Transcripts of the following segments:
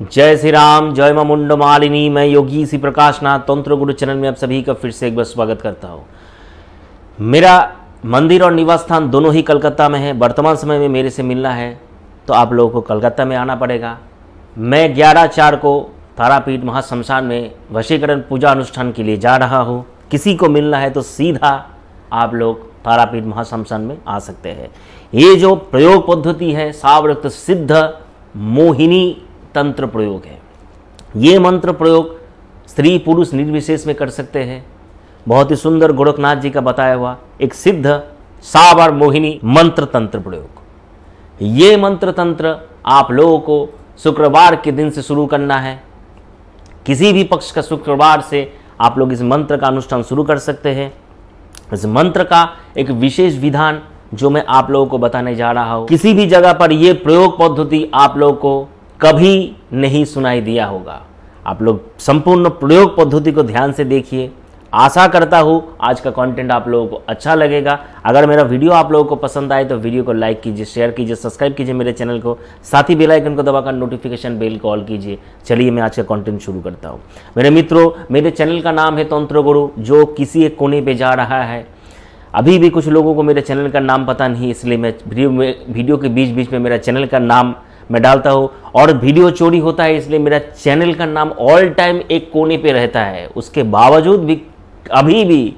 जय श्री राम, जय मां मुंड मालिनी। मैं योगी श्री प्रकाश नाथ तंत्र गुरु चैनल में आप सभी का फिर से एक बार स्वागत करता हूँ। मेरा मंदिर और निवास स्थान दोनों ही कलकत्ता में है। वर्तमान समय में मेरे से मिलना है तो आप लोगों को कलकत्ता में आना पड़ेगा। मैं 11/4 को तारापीठ महाश्मशान में वशीकरण पूजा अनुष्ठान के लिए जा रहा हूँ। किसी को मिलना है तो सीधा आप लोग तारापीठ महाश्मशान में आ सकते हैं। ये जो प्रयोग पद्धति है सावरक्त सिद्ध मोहिनी तंत्र प्रयोग है। ये मंत्र प्रयोग स्त्री पुरुष निर्विशेष में कर सकते हैं। बहुत ही सुंदर गोरखनाथ जी का बताया हुआ एक सिद्ध सावर मोहिनी मंत्र तंत्र प्रयोग। ये मंत्र तंत्र आप लोगों को शुक्रवार के दिन से शुरू करना है। किसी भी पक्ष का शुक्रवार से आप लोग इस मंत्र का अनुष्ठान शुरू कर सकते हैं। इस मंत्र का एक विशेष विधान जो मैं आप लोगों को बताने जा रहा हूँ, किसी भी जगह पर यह प्रयोग पद्धति आप लोगों को कभी नहीं सुनाई दिया होगा। आप लोग संपूर्ण प्रयोग पद्धति को ध्यान से देखिए। आशा करता हूँ आज का कंटेंट आप लोगों को अच्छा लगेगा। अगर मेरा वीडियो आप लोगों को पसंद आए तो वीडियो को लाइक कीजिए, शेयर कीजिए, सब्सक्राइब कीजिए मेरे चैनल को, साथ ही बेल आइकन को दबाकर नोटिफिकेशन बेल को ऑल कीजिए। चलिए मैं आज का कंटेंट शुरू करता हूँ। मेरे मित्रों, मेरे चैनल का नाम है तंत्र गुरु, जो किसी एक कोने पर जा रहा है। अभी भी कुछ लोगों को मेरे चैनल का नाम पता नहीं, इसलिए मैं वीडियो के बीच बीच में मेरा चैनल का नाम मैं डालता हूँ। और वीडियो चोरी होता है इसलिए मेरा चैनल का नाम ऑल टाइम एक कोने पे रहता है। उसके बावजूद भी अभी भी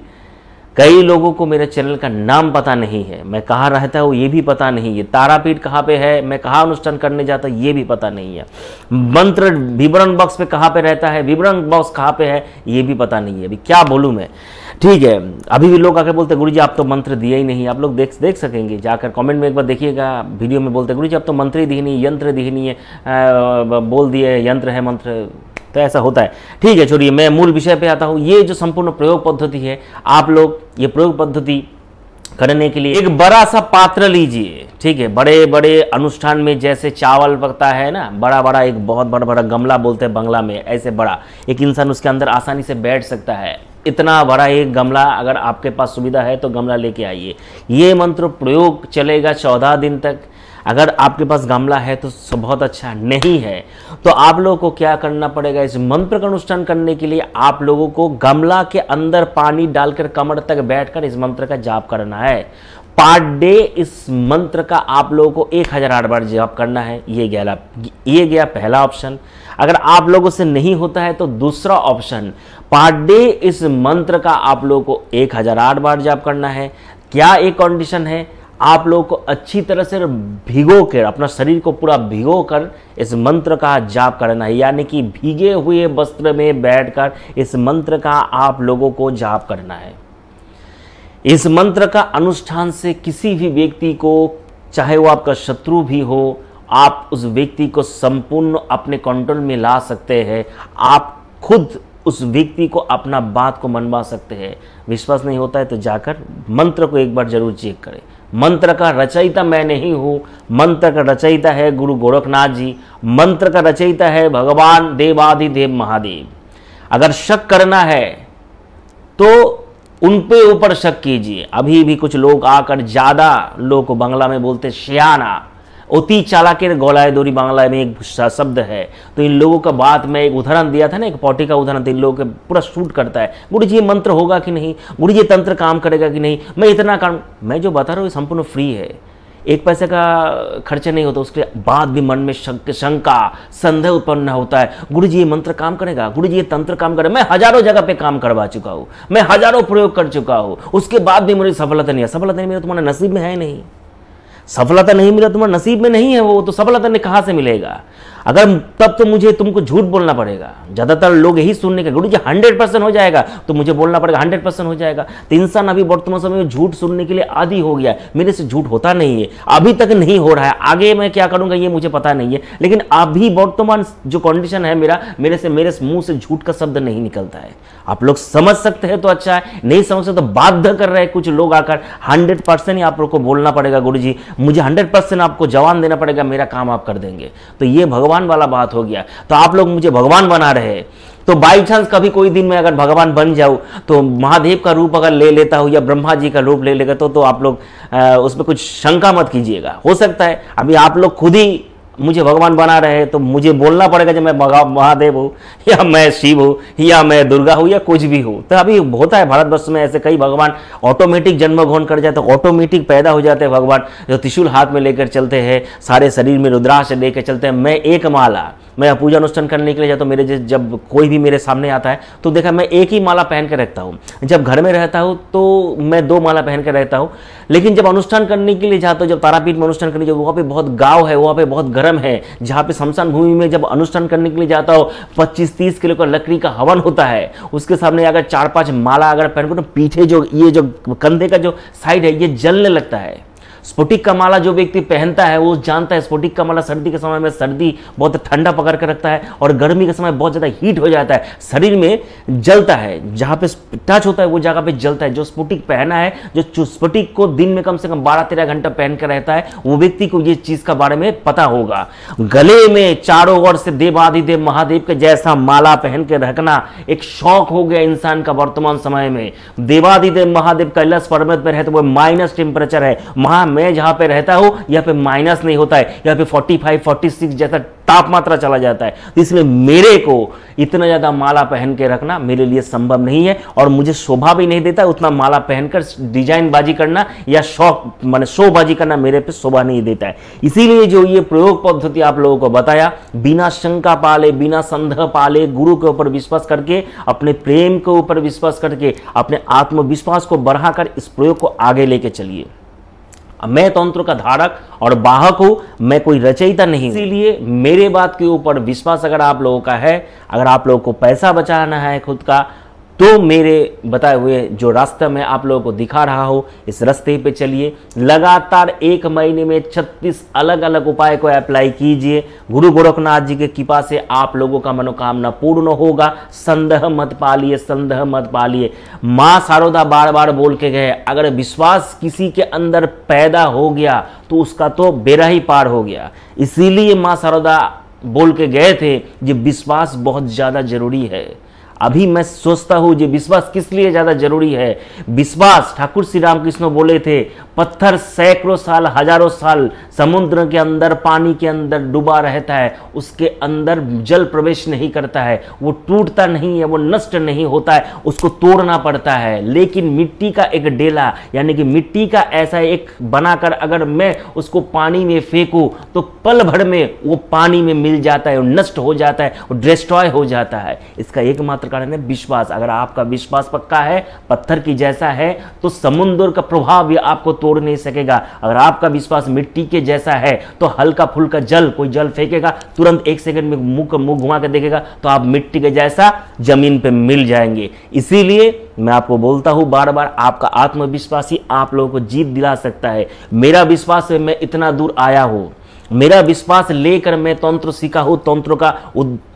कई लोगों को मेरे चैनल का नाम पता नहीं है। मैं कहाँ रहता हूँ ये भी पता नहीं है। तारापीठ कहाँ पे है, मैं कहाँ अनुष्ठान करने जाता ये भी पता नहीं है। मंत्र विवरण बॉक्स पे कहाँ पे रहता है, विवरण बॉक्स कहाँ पे है ये भी पता नहीं है। अभी क्या बोलूँ मैं, ठीक है। अभी भी लोग आकर बोलते गुरुजी आप तो मंत्र दिए ही नहीं। आप लोग देख सकेंगे, जाकर कमेंट में एक बार देखिएगा। वीडियो में बोलते गुरुजी आप तो मंत्र ही दिए नहीं, यंत्र दिए नहीं है, बोल दिए यंत्र है मंत्र, तो ऐसा होता है। ठीक है, छोड़िए, मैं मूल विषय पे आता हूँ। ये जो संपूर्ण प्रयोग पद्धति है, आप लोग ये प्रयोग पद्धति करने के लिए एक बड़ा सा पात्र लीजिए। ठीक है, बड़े बड़े अनुष्ठान में जैसे चावल पकता है ना, बड़ा बड़ा एक बहुत बड़ा गमला बोलते हैं बांग्ला में, ऐसे बड़ा एक इंसान उसके अंदर आसानी से बैठ सकता है। इतना बड़ा एक गमला, अगर आपके पास सुविधा है तो गमला लेके आइए। ये मंत्र प्रयोग चलेगा 14 दिन तक। अगर आपके पास गमला है तो बहुत अच्छा, नहीं है तो आप लोगों को क्या करना पड़ेगा, इस मंत्र का अनुष्ठान करने के लिए आप लोगों को गमला के अंदर पानी डालकर कमर तक बैठकर इस मंत्र का जाप करना है। पर डे इस मंत्र का आप लोगों को 1008 बार जाप करना है। ये गया पहला ऑप्शन। अगर आप लोगों से नहीं होता है तो दूसरा ऑप्शन, पर डे इस मंत्र का आप लोगों को 1008 बार जाप करना है। क्या एक कंडीशन है, आप लोगों को अच्छी तरह से भिगो कर, अपना शरीर को पूरा भिगो कर इस मंत्र का जाप करना है। यानी कि भीगे हुए वस्त्र में बैठकर इस मंत्र का आप लोगों को जाप करना है। इस मंत्र का अनुष्ठान से किसी भी व्यक्ति को, चाहे वो आपका शत्रु भी हो, आप उस व्यक्ति को संपूर्ण अपने कंट्रोल में ला सकते हैं। आप खुद उस व्यक्ति को अपना बात को मनवा सकते हैं। विश्वास नहीं होता है तो जाकर मंत्र को एक बार जरूर चेक करें। मंत्र का रचयिता मैं नहीं हूँ, मंत्र का रचयिता है गुरु गोरखनाथ जी, मंत्र का रचयिता है भगवान देवाधिदेव महादेव। अगर शक करना है तो उन पे ऊपर शक कीजिए। अभी भी कुछ लोग आकर, ज़्यादा लोग को बांग्ला में बोलते श्याना, अति चालाकेर गलाय दोरी बांग्ला में एक शब्द है। तो इन लोगों का बात मैं एक उदाहरण दिया था ना, एक पॉटी का उदाहरण, तो इन लोगों के पूरा शूट करता है। गुरुजी ये मंत्र होगा कि नहीं, गुरुजी ये तंत्र काम करेगा कि नहीं, मैं इतना काम, मैं जो बता रहा हूँ ये संपूर्ण फ्री है। 1 पैसे का खर्चा नहीं होता। उसके बाद भी मन में शंका संदेह उत्पन्न होता है, गुरुजी ये मंत्र काम करेगा, गुरुजी ये तंत्र काम करेगा। मैं हजारों जगह पे काम करवा चुका हूँ, मैं हजारों प्रयोग कर चुका हूँ, उसके बाद भी मुझे सफलता नहीं है। सफलता नहीं मिला, तुम्हारे नसीब में है नहीं। सफलता नहीं मिला, तुम्हारे नसीब में नहीं है, वो तो सफलता ने कहाँ से मिलेगा। अगर तब तो मुझे तुमको झूठ बोलना पड़ेगा। ज़्यादातर लोग यही सुनने के, गुरुजी 100% हो जाएगा, तो मुझे बोलना पड़ेगा 100% हो जाएगा। तो इंसान अभी वर्तमान समय में झूठ सुनने के लिए आदी हो गया। मेरे से झूठ होता नहीं है, अभी तक नहीं हो रहा है, आगे मैं क्या करूंगा ये मुझे पता नहीं है। लेकिन अभी वर्तमान जो कंडीशन है मेरे मुंह से झूठ का शब्द नहीं निकलता है। आप लोग समझ सकते हैं तो अच्छा है, नहीं समझ सकते तो बाध्य कर रहे हैं कुछ लोग आकर। 100% ही आप लोग को बोलना पड़ेगा, गुरुजी मुझे 100% आपको जवान देना पड़ेगा, मेरा काम आप कर देंगे। तो ये भगवान वाला बात हो गया। तो आप लोग मुझे भगवान बना रहे हैं। तो बाई चांस कभी कोई दिन में अगर भगवान बन जाऊँ तो महादेव का रूप अगर ले लेता हूँ या ब्रह्मा जी का रूप ले लेगा तो आप लोग उसमें कुछ शंका मत कीजिएगा। हो सकता है अभी आप लोग खुद ही मुझे भगवान बना रहे हैं तो मुझे बोलना पड़ेगा जब मैं महादेव हूँ या मैं शिव हूँ या मैं दुर्गा हूँ या कुछ भी हूँ। तो अभी होता है भारतवर्ष में ऐसे कई भगवान ऑटोमेटिक जन्म ग्रहण कर जाते हैं, ऑटोमेटिक पैदा हो जाते हैं भगवान, जो त्रिशूल हाथ में लेकर चलते हैं, सारे शरीर में रुद्राक्ष लेकर चलते हैं। मैं एक माला, मैं पूजा अनुष्ठान करने के लिए जाता हूँ, मेरे जब कोई भी मेरे सामने आता है तो देखा मैं एक ही माला पहन कर रखता हूँ। जब घर में रहता हूँ तो मैं 2 माला पहन कर रहता हूँ, लेकिन जब अनुष्ठान करने के लिए जाता हूँ, जब तारापीठ में अनुष्ठान करने, जब वहाँ पे बहुत गाँव है, वहाँ पे बहुत गर्म है, जहाँ पे शमशान भूमि में जब अनुष्ठान करने के लिए जाता हूँ 25-30 किलो का लकड़ी का हवन होता है, उसके सामने अगर 4-5 माला अगर पहन को तो पीछे जो ये जो कंधे का जो साइड है ये जलने लगता है। स्फटिक का माला जो व्यक्ति पहनता है वो जानता है स्फटिक का माला सर्दी के समय में सर्दी बहुत ठंडा पकड़ कर रखता है और गर्मी के समय बहुत ज़्यादा हीट हो जाता है, शरीर में जलता है, जहाँ पे टच होता है वो जगह पे जलता है। जो स्फटिक पहना है, जो स्फटिक को दिन में कम से कम 12-13 घंटा पहन कर रहता है, वो व्यक्ति को ये चीज़ का बारे में पता होगा। गले में चारों ओर से देवाधिदेव महादेव के जैसा माला पहन के रखना एक शौक हो गया इंसान का वर्तमान समय में। देवाधिदेव महादेव कैलाश पर्वत पर है तो वो माइनस टेम्परेचर है, मैं जहां पे रहता हूं यहाँ पे माइनस नहीं होता है, यहाँ पे 45-46 जैसा तापमात्रा चला जाता है। तो इसलिए मेरे को इतना ज्यादा माला पहन के रखना मेरे लिए संभव नहीं है और मुझे शोभा भी नहीं देता उतना माला पहनकर डिजाइन बाजी करना या शौक माने शोबाजी करना मेरे पे शोभा नहीं देता है। इसीलिए जो ये प्रयोग पद्धति आप लोगों को बताया, बिना शंका पाले, बिना संदेह पाले, गुरु के ऊपर विश्वास करके, अपने प्रेम के ऊपर विश्वास करके, अपने आत्मविश्वास को बढ़ाकर इस प्रयोग को आगे लेके चलिए। मैं तंत्र का धारक और वाहक हूं, मैं कोई रचयिता नहीं, इसीलिए मेरे बात के ऊपर विश्वास अगर आप लोगों का है, अगर आप लोगों को पैसा बचाना है खुद का, तो मेरे बताए हुए जो रास्ता मैं आप लोगों को दिखा रहा हूं इस रास्ते पे चलिए। लगातार 1 महीने में 36 अलग अलग उपाय को अप्लाई कीजिए। गुरु गोरखनाथ जी के कृपा से आप लोगों का मनोकामना पूर्ण होगा। संदेह मत पालिए, संदेह मत पालिए। माँ शारदा बार बार बोल के गए, अगर विश्वास किसी के अंदर पैदा हो गया तो उसका तो बेड़ा ही पार हो गया। इसीलिए माँ शारदा बोल के गए थे कि विश्वास बहुत ज्यादा जरूरी है। अभी मैं सोचता हूं ये विश्वास किस लिए ज्यादा जरूरी है। विश्वास ठाकुर श्री रामकृष्ण बोले थे, पत्थर सैकड़ों साल, हजारों साल समुद्र के अंदर, पानी के अंदर डूबा रहता है, उसके अंदर जल प्रवेश नहीं करता है, वो टूटता नहीं है, वो नष्ट नहीं होता है, उसको तोड़ना पड़ता है। लेकिन मिट्टी का एक डेला यानी कि मिट्टी का ऐसा एक बनाकर अगर मैं उसको पानी में फेंकूं तो पल भर में वो पानी में मिल जाता है, वो नष्ट हो जाता है, वो डिस्ट्रॉय हो जाता है। इसका एकमात्र कारण है विश्वास। अगर आपका विश्वास पक्का है, पत्थर की जैसा है, तो समुद्र का प्रभाव भी आपको तोड़ नहीं सकेगा। अगर आपका विश्वास मिट्टी के जैसा है तो हल्का फुल्का जल, कोई जल फेंकेगा, तुरंत 1 सेकंड में मुंह घुमा के देखेगा तो आप मिट्टी के जैसा जमीन पे मिल जाएंगे। इसीलिए मैं आपको बोलता हूं बार बार, आपका आत्मविश्वास ही आप लोगों को जीत दिला सकता है। मेरा विश्वास है, मैं इतना दूर आया हूं, मेरा विश्वास लेकर मैं तंत्र सीखा हूं,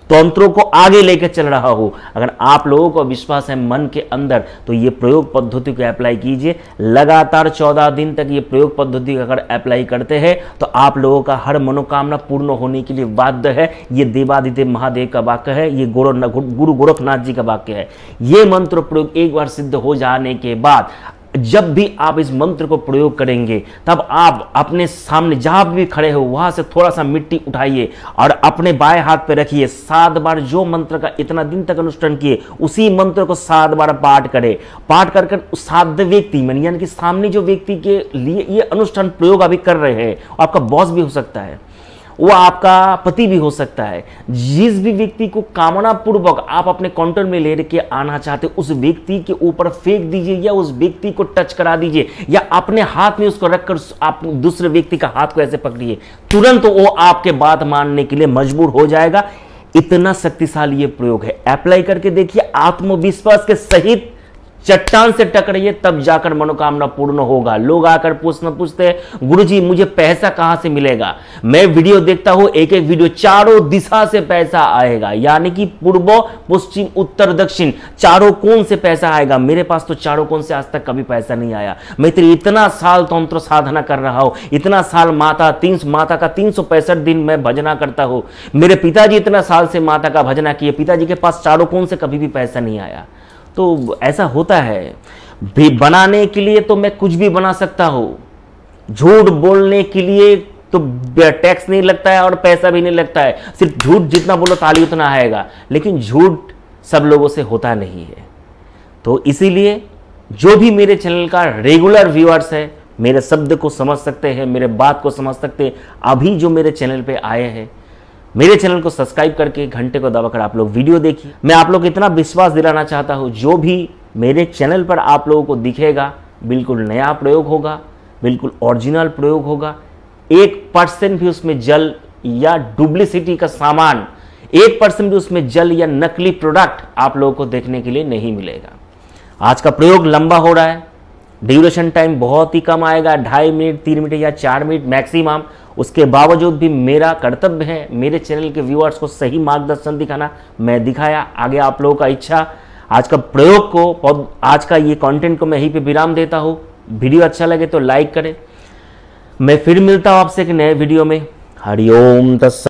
तंत्रों को आगे लेकर चल रहा हूं। अगर आप लोगों को विश्वास है मन के अंदर तो ये प्रयोग पद्धति को अप्लाई कीजिए। लगातार 14 दिन तक ये प्रयोग पद्धति अगर अप्लाई करते हैं तो आप लोगों का हर मनोकामना पूर्ण होने के लिए बाध्य है। ये देवादिदेव महादेव का वाक्य है, ये गुरु गोरखनाथ जी का वाक्य है। ये मंत्र प्रयोग एक बार सिद्ध हो जाने के बाद जब भी आप इस मंत्र को प्रयोग करेंगे तब आप अपने सामने जहां भी खड़े हो वहां से थोड़ा सा मिट्टी उठाइए और अपने बाएं हाथ पे रखिए। 7 बार जो मंत्र का इतना दिन तक अनुष्ठान किए उसी मंत्र को 7 बार पाठ करें। पाठ कर उस साध्य व्यक्ति में यानी कि सामने जो व्यक्ति के लिए ये अनुष्ठान प्रयोग अभी कर रहे हैं, आपका बॉस भी हो सकता है, वो आपका पति भी हो सकता है, जिस भी व्यक्ति को कामना पूर्वक आप अपने काउंटर में लेके आना चाहते उस व्यक्ति के ऊपर फेंक दीजिए या उस व्यक्ति को टच करा दीजिए या अपने हाथ में उसको रखकर आप दूसरे व्यक्ति का हाथ को ऐसे पकड़िए, तुरंत वो आपके बात मानने के लिए मजबूर हो जाएगा। इतना शक्तिशाली ये प्रयोग है। अप्लाई करके देखिए, आत्मविश्वास के सहित चट्टान से टकराइए, तब जाकर मनोकामना पूर्ण होगा। लोग आकर पूछते हैं गुरुजी मुझे पैसा कहां से मिलेगा। मैं वीडियो देखता हूं, एक एक वीडियो चारों दिशा से पैसा आएगा, यानी कि पूर्व पश्चिम उत्तर दक्षिण चारों कोण से पैसा आएगा। मेरे पास तो चारों कोण से आज तक कभी पैसा नहीं आया। मैं तेरी इतना साल तंत्र साधना कर रहा हूं, इतना साल माता का 365 दिन मैं भजना करता हूं। मेरे पिताजी इतना साल से माता का भजना किए, पिताजी के पास चारों कोण से कभी भी पैसा नहीं आया। तो ऐसा होता है भी, बनाने के लिए तो मैं कुछ भी बना सकता हूं, झूठ बोलने के लिए तो टैक्स नहीं लगता है और पैसा भी नहीं लगता है। सिर्फ झूठ जितना बोलो ताली उतना आएगा, लेकिन झूठ सब लोगों से होता नहीं है। तो इसीलिए जो भी मेरे चैनल का रेगुलर व्यूअर्स है, मेरे शब्द को समझ सकते हैं, मेरे बात को समझ सकते हैं, अभी जो मेरे चैनल पे आए हैं, मेरे चैनल को सब्सक्राइब करके घंटे को दबाकर आप लोग वीडियो देखिए। मैं आप लोग को इतना विश्वास दिलाना चाहता हूं, जो भी मेरे चैनल पर आप लोगों को दिखेगा बिल्कुल नया प्रयोग होगा, बिल्कुल ओरिजिनल प्रयोग होगा। 1% भी उसमें जल या डुप्लीसिटी का सामान, 1% भी उसमें जल या नकली प्रोडक्ट आप लोगों को देखने के लिए नहीं मिलेगा। आज का प्रयोग लंबा हो रहा है, ड्यूरेशन टाइम बहुत ही कम आएगा, 2.5 मिनट 3 मिनट या 4 मिनट मैक्सिमम। उसके बावजूद भी मेरा कर्तव्य है मेरे चैनल के व्यूअर्स को सही मार्गदर्शन दिखाना। मैं दिखाया, आगे आप लोगों का इच्छा। आज का प्रयोग को, आज का ये कंटेंट को मैं यहीं पे विराम देता हूँ। वीडियो अच्छा लगे तो लाइक करें। मैं फिर मिलता हूँ आपसे एक नए वीडियो में। हरिओम तत्सत।